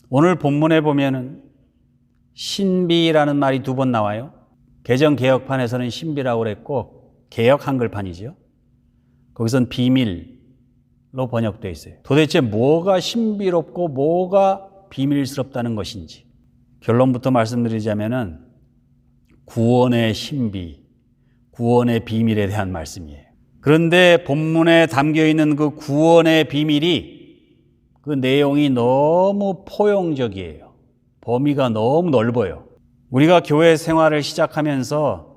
오늘 본문에 보면은 신비라는 말이 2번 나와요. 개정 개혁판에서는 신비라고 그랬고 개역 한글판이죠. 거기선 비밀로 번역되어 있어요. 도대체 뭐가 신비롭고 뭐가 비밀스럽다는 것인지 결론부터 말씀드리자면은 구원의 신비, 구원의 비밀에 대한 말씀이에요. 그런데 본문에 담겨 있는 그 구원의 비밀이 그 내용이 너무 포용적이에요. 범위가 너무 넓어요. 우리가 교회 생활을 시작하면서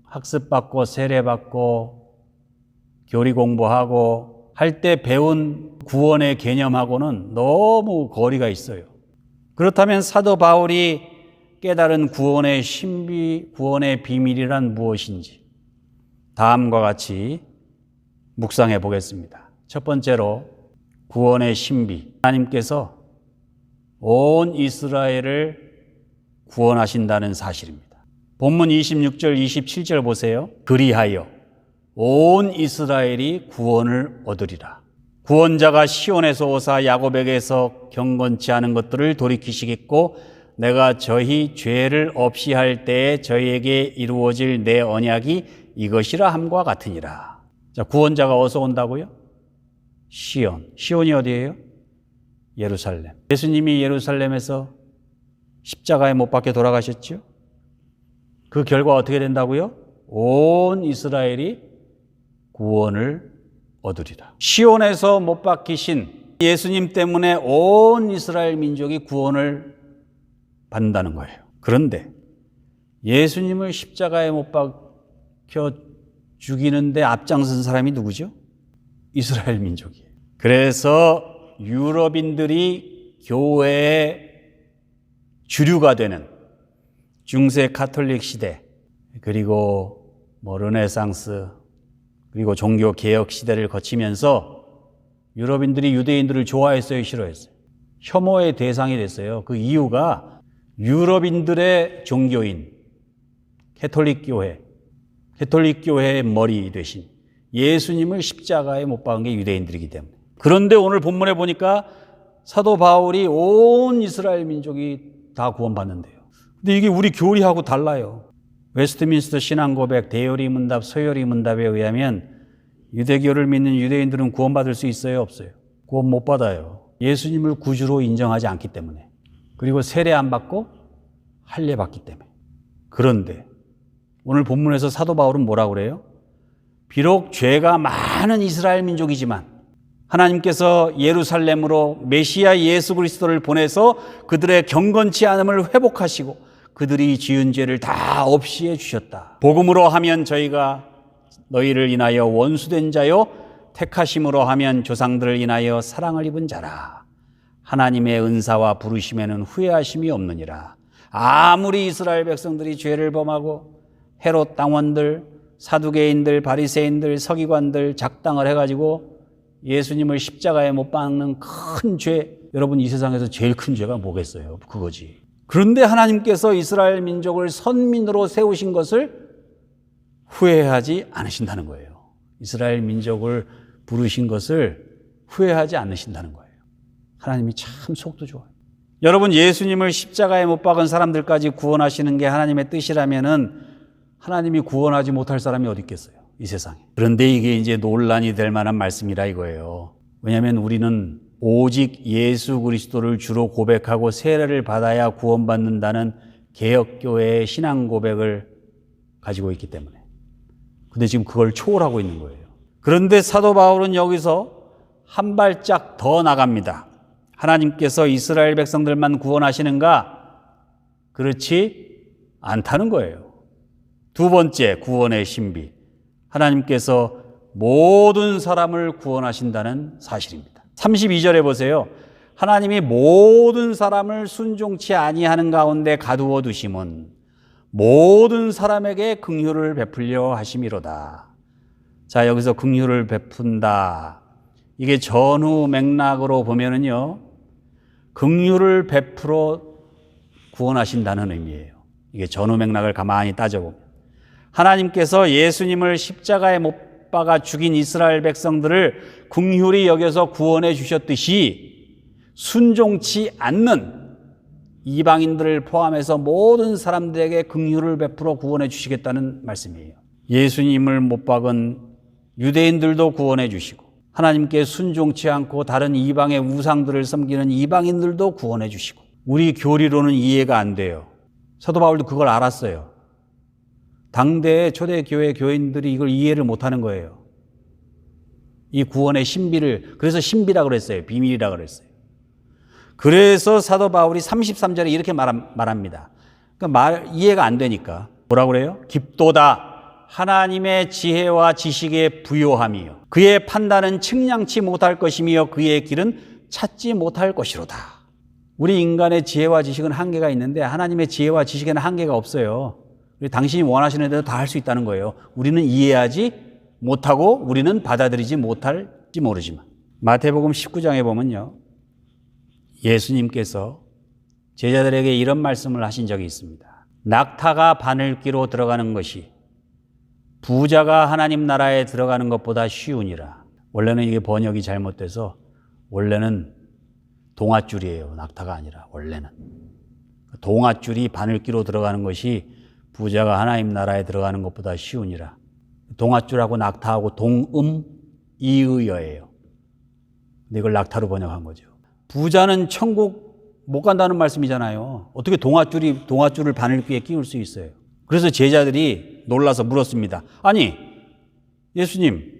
학습받고 세례받고 교리 공부하고 할 때 배운 구원의 개념하고는 너무 거리가 있어요. 그렇다면 사도 바울이 깨달은 구원의 신비, 구원의 비밀이란 무엇인지 다음과 같이 묵상해 보겠습니다. 첫 번째로 구원의 신비, 하나님께서 온 이스라엘을 구원하신다는 사실입니다. 본문 26절, 27절 보세요. 그리하여 온 이스라엘이 구원을 얻으리라. 구원자가 시온에서 오사 야곱에게서 경건치 않은 것들을 돌이키시겠고 내가 저희 죄를 없이 할 때에 저희에게 이루어질 내 언약이 이것이라 함과 같으니라. 자, 구원자가 어디서 온다고요? 시온. 시온이 어디예요? 예루살렘. 예수님이 예루살렘에서 십자가에 못 박혀 돌아가셨죠? 그 결과 어떻게 된다고요? 온 이스라엘이 구원을 얻으리라. 시온에서 못 박히신 예수님 때문에 온 이스라엘 민족이 구원을 받는다는 거예요. 그런데 예수님을 십자가에 못 박혀 죽이는데 앞장선 사람이 누구죠? 이스라엘 민족이에요. 그래서 유럽인들이 교회의 주류가 되는 중세 카톨릭 시대, 그리고 르네상스, 그리고 종교 개혁 시대를 거치면서 유럽인들이 유대인들을 좋아했어요, 싫어했어요? 혐오의 대상이 됐어요. 그 이유가 유럽인들의 종교인 캐톨릭 교회의 머리 되신 예수님을 십자가에 못 박은 게 유대인들이기 때문에. 그런데 오늘 본문에 보니까 사도 바울이 온 이스라엘 민족이 다 구원받는데요. 근데 이게 우리 교리하고 달라요. 웨스트민스터 신앙고백, 대요리 문답, 서요리 문답에 의하면 유대교를 믿는 유대인들은 구원받을 수 있어요, 없어요? 구원 못 받아요. 예수님을 구주로 인정하지 않기 때문에. 그리고 세례 안 받고 할례 받기 때문에. 그런데 오늘 본문에서 사도 바울은 뭐라고 그래요? 비록 죄가 많은 이스라엘 민족이지만 하나님께서 예루살렘으로 메시아 예수 그리스도를 보내서 그들의 경건치 않음을 회복하시고 그들이 지은 죄를 다 없이 해주셨다. 복음으로 하면 저희가 너희를 인하여 원수된 자요, 택하심으로 하면 조상들을 인하여 사랑을 입은 자라. 하나님의 은사와 부르심에는 후회하심이 없느니라. 아무리 이스라엘 백성들이 죄를 범하고 헤롯 당원들, 사두개인들, 바리새인들, 서기관들 작당을 해가지고 예수님을 십자가에 못 박는 큰 죄, 여러분 이 세상에서 제일 큰 죄가 뭐겠어요? 그거지. 그런데 하나님께서 이스라엘 민족을 선민으로 세우신 것을 후회하지 않으신다는 거예요. 이스라엘 민족을 부르신 것을 후회하지 않으신다는 거예요. 하나님이 참 속도 좋아요. 여러분, 예수님을 십자가에 못 박은 사람들까지 구원하시는 게 하나님의 뜻이라면은 하나님이 구원하지 못할 사람이 어디 있겠어요? 이 세상에. 그런데 이게 이제 논란이 될 만한 말씀이라 이거예요. 왜냐하면 우리는 오직 예수 그리스도를 주로 고백하고 세례를 받아야 구원받는다는 개혁교회의 신앙 고백을 가지고 있기 때문에. 근데 지금 그걸 초월하고 있는 거예요. 그런데 사도 바울은 여기서 한 발짝 더 나갑니다. 하나님께서 이스라엘 백성들만 구원하시는가? 그렇지 않다는 거예요. 두 번째, 구원의 신비. 하나님께서 모든 사람을 구원하신다는 사실입니다. 32절에 보세요. 하나님이 모든 사람을 순종치 아니하는 가운데 가두어 두심은 모든 사람에게 긍휼을 베풀려 하심이로다. 자, 여기서 긍휼을 베푼다. 이게 전후 맥락으로 보면은요, 긍휼을 베풀어 구원하신다는 의미예요. 이게 전후 맥락을 가만히 따져보면. 하나님께서 예수님을 십자가에 못 박아 죽인 이스라엘 백성들을 긍휼히 여겨서 구원해 주셨듯이 순종치 않는 이방인들을 포함해서 모든 사람들에게 긍휼을 베풀어 구원해 주시겠다는 말씀이에요. 예수님을 못 박은 유대인들도 구원해 주시고 하나님께 순종치 않고 다른 이방의 우상들을 섬기는 이방인들도 구원해 주시고 우리 교리로는 이해가 안 돼요. 사도 바울도 그걸 알았어요. 당대의 초대교회 교인들이 이걸 이해를 못하는 거예요. 이 구원의 신비를, 그래서 신비라고 그랬어요. 비밀이라고 그랬어요. 그래서 사도 바울이 33절에 이렇게 말합니다. 그러니까 이해가 안 되니까. 뭐라고 그래요? 깊도다. 하나님의 지혜와 지식의 부요함이요. 그의 판단은 측량치 못할 것이며 그의 길은 찾지 못할 것이로다. 우리 인간의 지혜와 지식은 한계가 있는데 하나님의 지혜와 지식에는 한계가 없어요. 당신이 원하시는 대로 다 할 수 있다는 거예요. 우리는 이해하지 못하고 우리는 받아들이지 못할지 모르지만. 마태복음 19장에 보면요. 예수님께서 제자들에게 이런 말씀을 하신 적이 있습니다. 낙타가 바늘귀로 들어가는 것이 부자가 하나님 나라에 들어가는 것보다 쉬우니라. 원래는 이게 번역이 잘못돼서 원래는 동아줄이에요. 낙타가 아니라 원래는. 동아줄이 바늘귀로 들어가는 것이 부자가 하나님 나라에 들어가는 것보다 쉬우니라. 동아줄하고 낙타하고 이의어예요. 근데 이걸 낙타로 번역한 거죠. 부자는 천국 못 간다는 말씀이잖아요. 어떻게 동아줄을 바늘귀에 끼울 수 있어요? 그래서 제자들이 놀라서 물었습니다. 아니, 예수님,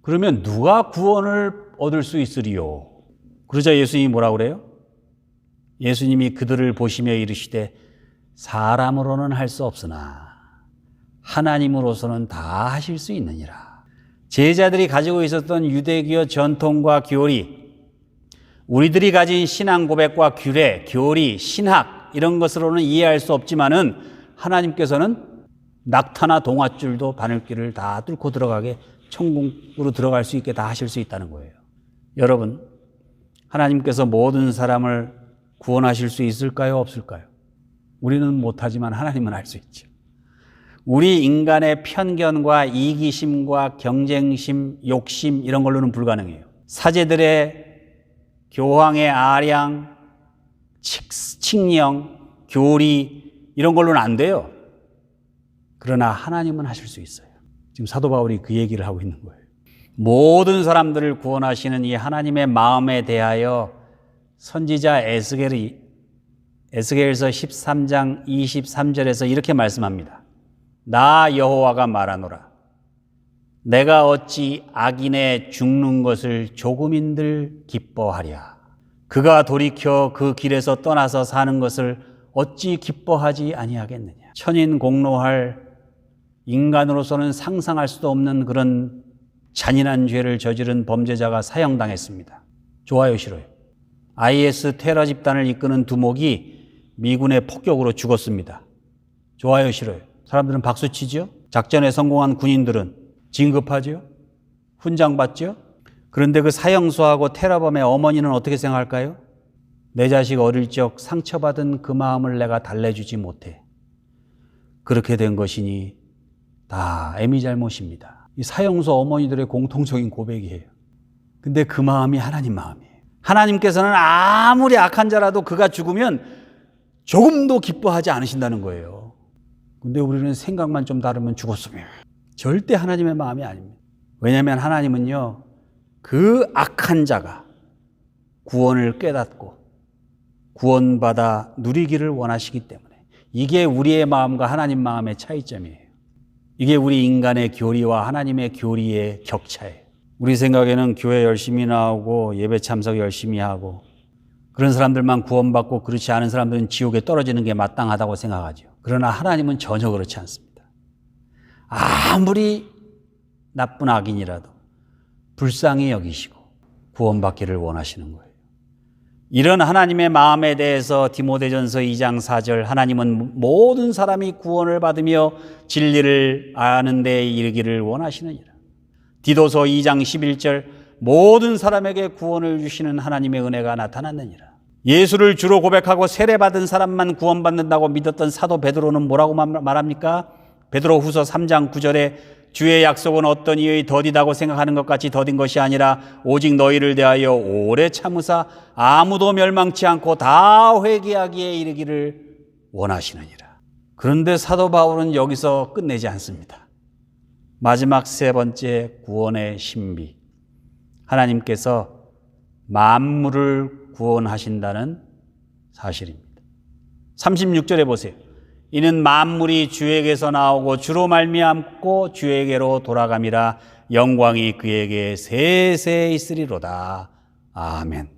그러면 누가 구원을 얻을 수 있으리요? 그러자 예수님이 뭐라고 그래요? 예수님이 그들을 보시며 이르시되 사람으로는 할 수 없으나 하나님으로서는 다 하실 수 있느니라. 제자들이 가지고 있었던 유대교 전통과 교리, 우리들이 가진 신앙 고백과 규례, 교리, 신학 이런 것으로는 이해할 수 없지만은 하나님께서는 낙타나 동아줄도 바늘귀를 다 뚫고 들어가게 천국으로 들어갈 수 있게 다 하실 수 있다는 거예요. 여러분, 하나님께서 모든 사람을 구원하실 수 있을까요? 없을까요? 우리는 못하지만 하나님은 할 수 있죠. 우리 인간의 편견과 이기심과 경쟁심, 욕심 이런 걸로는 불가능해요. 사제들의 교황의 아량, 칙령, 교리 이런 걸로는 안 돼요. 그러나 하나님은 하실 수 있어요. 지금 사도 바울이 그 얘기를 하고 있는 거예요. 모든 사람들을 구원하시는 이 하나님의 마음에 대하여 선지자 에스겔서 13장 23절에서 이렇게 말씀합니다. 나 여호와가 말하노라. 내가 어찌 악인의 죽는 것을 조금인들 기뻐하랴. 그가 돌이켜 그 길에서 떠나서 사는 것을 어찌 기뻐하지 아니하겠느냐. 천인공노할 인간으로서는 상상할 수도 없는 그런 잔인한 죄를 저지른 범죄자가 사형당했습니다. 좋아요, 싫어요? IS 테러 집단을 이끄는 두목이 미군의 폭격으로 죽었습니다. 좋아요, 싫어요? 사람들은 박수치죠? 작전에 성공한 군인들은 진급하죠? 훈장받죠? 그런데 그 사형수하고 테러범의 어머니는 어떻게 생각할까요? 내 자식 어릴 적 상처받은 그 마음을 내가 달래주지 못해. 그렇게 된 것이니 다 애미 잘못입니다. 이 사형수 어머니들의 공통적인 고백이에요. 근데 그 마음이 하나님 마음이에요. 하나님께서는 아무리 악한 자라도 그가 죽으면 조금도 기뻐하지 않으신다는 거예요. 근데 우리는 생각만 좀 다르면 죽었으면. 절대 하나님의 마음이 아닙니다. 왜냐하면 하나님은요, 그 악한 자가 구원을 깨닫고 구원받아 누리기를 원하시기 때문에 이게 우리의 마음과 하나님 마음의 차이점이에요. 이게 우리 인간의 교리와 하나님의 교리의 격차예요. 우리 생각에는 교회 열심히 나오고 예배 참석 열심히 하고 그런 사람들만 구원받고 그렇지 않은 사람들은 지옥에 떨어지는 게 마땅하다고 생각하죠. 그러나 하나님은 전혀 그렇지 않습니다. 아무리 나쁜 악인이라도 불쌍히 여기시고 구원받기를 원하시는 거예요. 이런 하나님의 마음에 대해서 디모데전서 2장 4절 하나님은 모든 사람이 구원을 받으며 진리를 아는 데에 이르기를 원하시느니라. 디도서 2장 11절 모든 사람에게 구원을 주시는 하나님의 은혜가 나타났느니라. 예수를 주로 고백하고 세례받은 사람만 구원받는다고 믿었던 사도 베드로는 뭐라고 말합니까? 베드로 후서 3장 9절에 주의 약속은 어떤 이의 더디다고 생각하는 것 같이 더딘 것이 아니라 오직 너희를 대하여 오래 참으사 아무도 멸망치 않고 다 회개하기에 이르기를 원하시느니라. 그런데 사도 바울은 여기서 끝내지 않습니다. 마지막 세 번째 구원의 신비. 하나님께서 만물을 구원하신다는 사실입니다. 36절에 보세요. 이는 만물이 주에게서 나오고 주로 말미암고 주에게로 돌아감이라 영광이 그에게 세세 있으리로다. 아멘.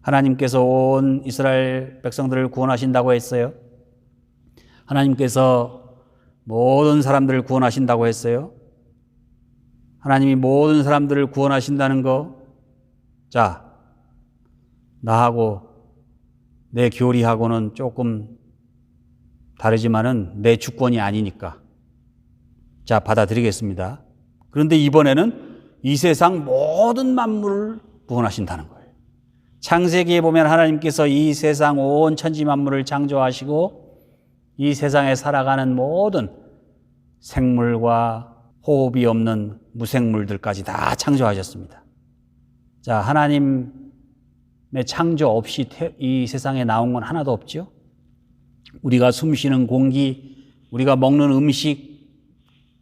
하나님께서 온 이스라엘 백성들을 구원하신다고 했어요. 하나님께서 모든 사람들을 구원하신다고 했어요. 하나님이 모든 사람들을 구원하신다는 거, 자, 나하고 내 교리하고는 조금 다르지만은 내 주권이 아니니까. 자, 받아들이겠습니다. 그런데 이번에는 이 세상 모든 만물을 구원하신다는 거예요. 창세기에 보면 하나님께서 이 세상 온 천지 만물을 창조하시고 이 세상에 살아가는 모든 생물과 호흡이 없는 무생물들까지 다 창조하셨습니다. 자, 하나님의 창조 없이 이 세상에 나온 건 하나도 없죠. 우리가 숨쉬는 공기, 우리가 먹는 음식,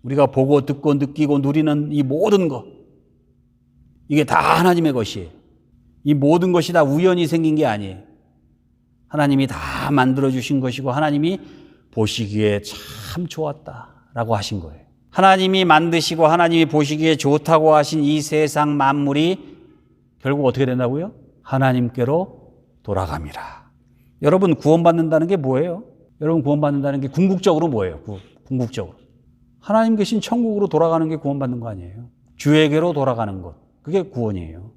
우리가 보고 듣고 느끼고 누리는 이 모든 것, 이게 다 하나님의 것이에요. 이 모든 것이 다 우연히 생긴 게 아니에요. 하나님이 다 만들어주신 것이고 하나님이 보시기에 참 좋았다라고 하신 거예요. 하나님이 만드시고 하나님이 보시기에 좋다고 하신 이 세상 만물이 결국 어떻게 된다고요? 하나님께로 돌아갑니다. 여러분, 구원받는다는 게 뭐예요? 여러분, 구원받는다는 게 궁극적으로 뭐예요? 궁극적으로. 하나님 계신 천국으로 돌아가는 게 구원받는 거 아니에요? 주에게로 돌아가는 것. 그게 구원이에요.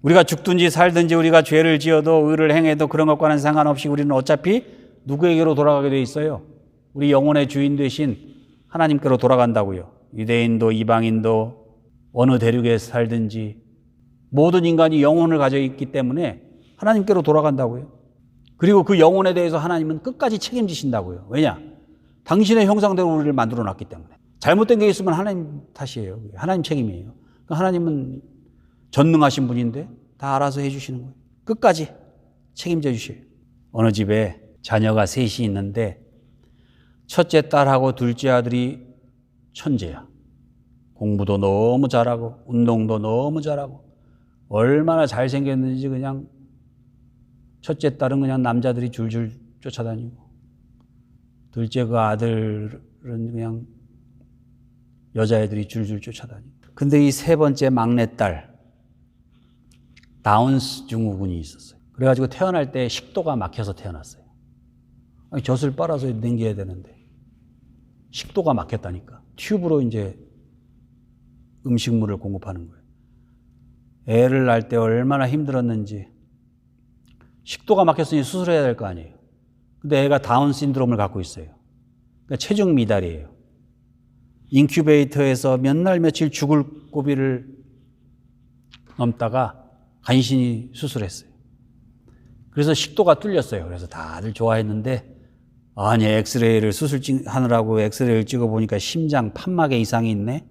우리가 죽든지 살든지 우리가 죄를 지어도 의를 행해도 그런 것과는 상관없이 우리는 어차피 누구에게로 돌아가게 돼 있어요? 우리 영혼의 주인 되신 하나님께로 돌아간다고요. 유대인도 이방인도 어느 대륙에 살든지 모든 인간이 영혼을 가지고 있기 때문에 하나님께로 돌아간다고요. 그리고 그 영혼에 대해서 하나님은 끝까지 책임지신다고요. 왜냐? 당신의 형상대로 우리를 만들어 놨기 때문에. 잘못된 게 있으면 하나님 탓이에요. 하나님 책임이에요. 하나님은 전능하신 분인데 다 알아서 해주시는 거예요. 끝까지 책임져 주셔요. 어느 집에 자녀가 셋이 있는데 첫째 딸하고 둘째 아들이 천재야. 공부도 너무 잘하고 운동도 너무 잘하고 얼마나 잘생겼는지 그냥 첫째 딸은 그냥 남자들이 줄줄 쫓아다니고 둘째 그 아들은 그냥 여자애들이 줄줄 쫓아다니고. 근데 이 세 번째 막내딸 다운스 증후군이 있었어요. 그래가지고 태어날 때 식도가 막혀서 태어났어요. 아니, 젖을 빨아서 남겨야 되는데 식도가 막혔다니까. 튜브로 이제 음식물을 공급하는 거예요. 애를 낳을 때 얼마나 힘들었는지. 식도가 막혔으니 수술해야 될 거 아니에요. 근데 애가 다운 신드롬을 갖고 있어요. 그러니까 체중 미달이에요. 인큐베이터에서 몇 날 며칠 죽을 고비를 넘다가 간신히 수술했어요. 그래서 식도가 뚫렸어요. 그래서 다들 좋아했는데 아니, 엑스레이를 수술하느라고 엑스레이를 찍어보니까 심장 판막에 이상이 있네.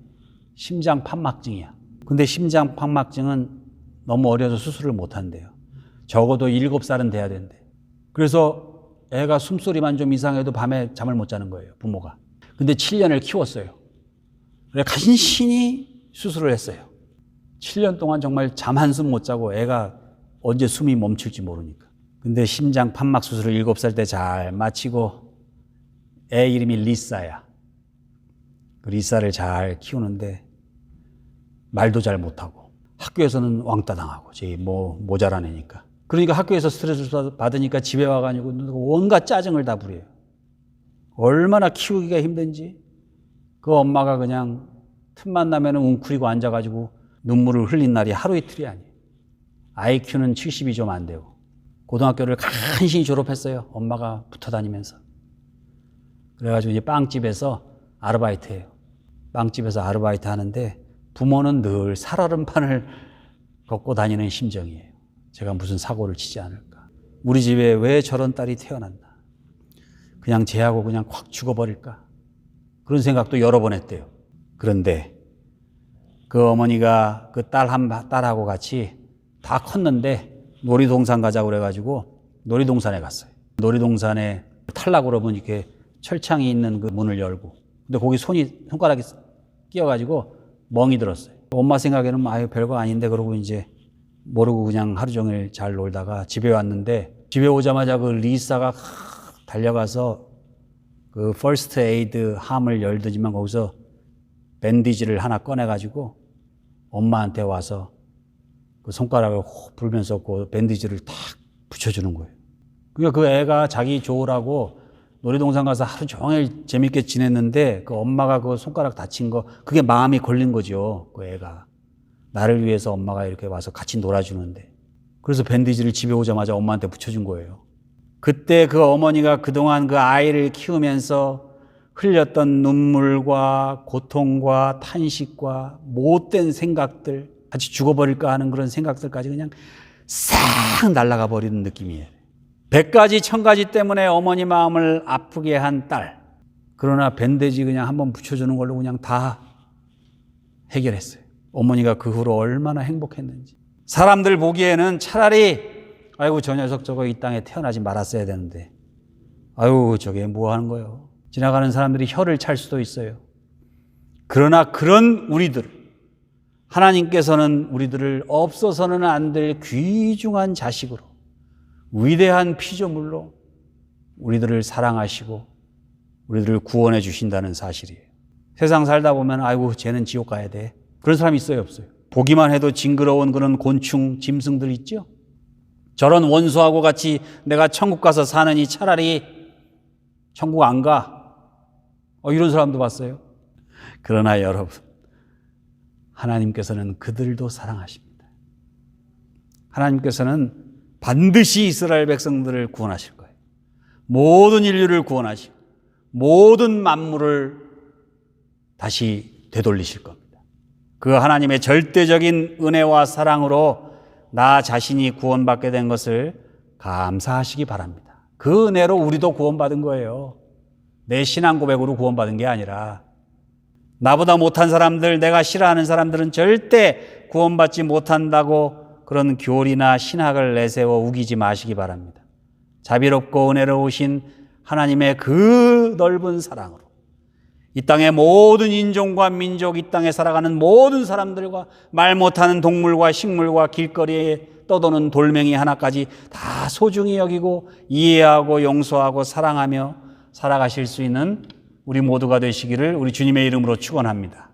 심장 판막증이야. 근데 심장 판막증은 너무 어려서 수술을 못한대요. 적어도 7살은 돼야 된대. 그래서 애가 숨소리만 좀 이상해도 밤에 잠을 못 자는 거예요, 부모가. 근데 7년을 키웠어요. 그래 간신히 수술을 했어요. 7년 동안 정말 잠 한숨 못 자고 애가 언제 숨이 멈출지 모르니까. 근데 심장 판막 수술을 7살 때 잘 마치고 애 이름이 리사야. 그 리사를 잘 키우는데 말도 잘 못하고 학교에서는 왕따 당하고 모자란 애니까. 그러니까 학교에서 스트레스를 받으니까 집에 와가지고 온갖 짜증을 다 부려요. 얼마나 키우기가 힘든지. 그 엄마가 그냥 틈만 나면 웅크리고 앉아가지고 눈물을 흘린 날이 하루 이틀이 아니에요. IQ는 70이 좀 안 되고 고등학교를 간신히 졸업했어요. 엄마가 붙어 다니면서. 그래가지고 이제 빵집에서 아르바이트해요. 빵집에서 아르바이트 하는데 부모는 늘 살얼음판을 걷고 다니는 심정이에요. 제가 무슨 사고를 치지 않을까. 우리 집에 왜 저런 딸이 태어난다. 그냥 쟤하고 그냥 확 죽어버릴까. 그런 생각도 여러 번 했대요. 그런데 그 어머니가 그 딸하고 같이 다 컸는데 놀이동산 가자고 그래가지고 놀이동산에 갔어요. 놀이동산에 탈락으로 보면 이렇게 철창이 있는 그 문을 열고, 근데 거기 손가락이 끼어가지고 멍이 들었어요. 엄마 생각에는 아유 별거 아닌데 그러고 이제 모르고 그냥 하루 종일 잘 놀다가 집에 왔는데, 집에 오자마자 그 리사가 달려가서 그 퍼스트 에이드 함을 열더지만 거기서 밴디지를 하나 꺼내가지고 엄마한테 와서 그 손가락을 호 불면서 그 밴디지를 탁 붙여주는 거예요. 그러니까 그 애가 자기 좋으라고 놀이동산 가서 하루 종일 재밌게 지냈는데 그 엄마가 그 손가락 다친 거, 그게 마음이 걸린 거죠. 그 애가. 나를 위해서 엄마가 이렇게 와서 같이 놀아주는데. 그래서 밴디지를 집에 오자마자 엄마한테 붙여준 거예요. 그때 그 어머니가 그동안 그 아이를 키우면서 흘렸던 눈물과 고통과 탄식과 못된 생각들, 같이 죽어버릴까 하는 그런 생각들까지 그냥 싹 날아가 버리는 느낌이에요. 100가지 1000가지 때문에 어머니 마음을 아프게 한 딸. 그러나 밴드지 그냥 한번 붙여주는 걸로 그냥 다 해결했어요. 어머니가 그 후로 얼마나 행복했는지. 사람들 보기에는 차라리 아이고 저 녀석 저거 이 땅에 태어나지 말았어야 되는데 아이고 저게 뭐 하는 거예요. 지나가는 사람들이 혀를 찰 수도 있어요. 그러나 그런 우리들, 하나님께서는 우리들을 없어서는 안 될 귀중한 자식으로, 위대한 피조물로 우리들을 사랑하시고 우리들을 구원해 주신다는 사실이에요. 세상 살다 보면 아이고 쟤는 지옥 가야 돼. 그런 사람이 있어요, 없어요? 보기만 해도 징그러운 그런 곤충, 짐승들 있죠? 저런 원수하고 같이 내가 천국 가서 사느니 차라리 천국 안 가. 이런 사람도 봤어요. 그러나 여러분, 하나님께서는 그들도 사랑하십니다. 하나님께서는 반드시 이스라엘 백성들을 구원하실 거예요. 모든 인류를 구원하시고 모든 만물을 다시 되돌리실 겁니다. 그 하나님의 절대적인 은혜와 사랑으로 나 자신이 구원받게 된 것을 감사하시기 바랍니다. 그 은혜로 우리도 구원받은 거예요. 내 신앙 고백으로 구원받은 게 아니라, 나보다 못한 사람들, 내가 싫어하는 사람들은 절대 구원받지 못한다고 그런 교리나 신학을 내세워 우기지 마시기 바랍니다. 자비롭고 은혜로우신 하나님의 그 넓은 사랑으로 이 땅의 모든 인종과 민족, 이 땅에 살아가는 모든 사람들과 말 못하는 동물과 식물과 길거리에 떠도는 돌멩이 하나까지 다 소중히 여기고 이해하고 용서하고 사랑하며 살아가실 수 있는 우리 모두가 되시기를 우리 주님의 이름으로 축원합니다.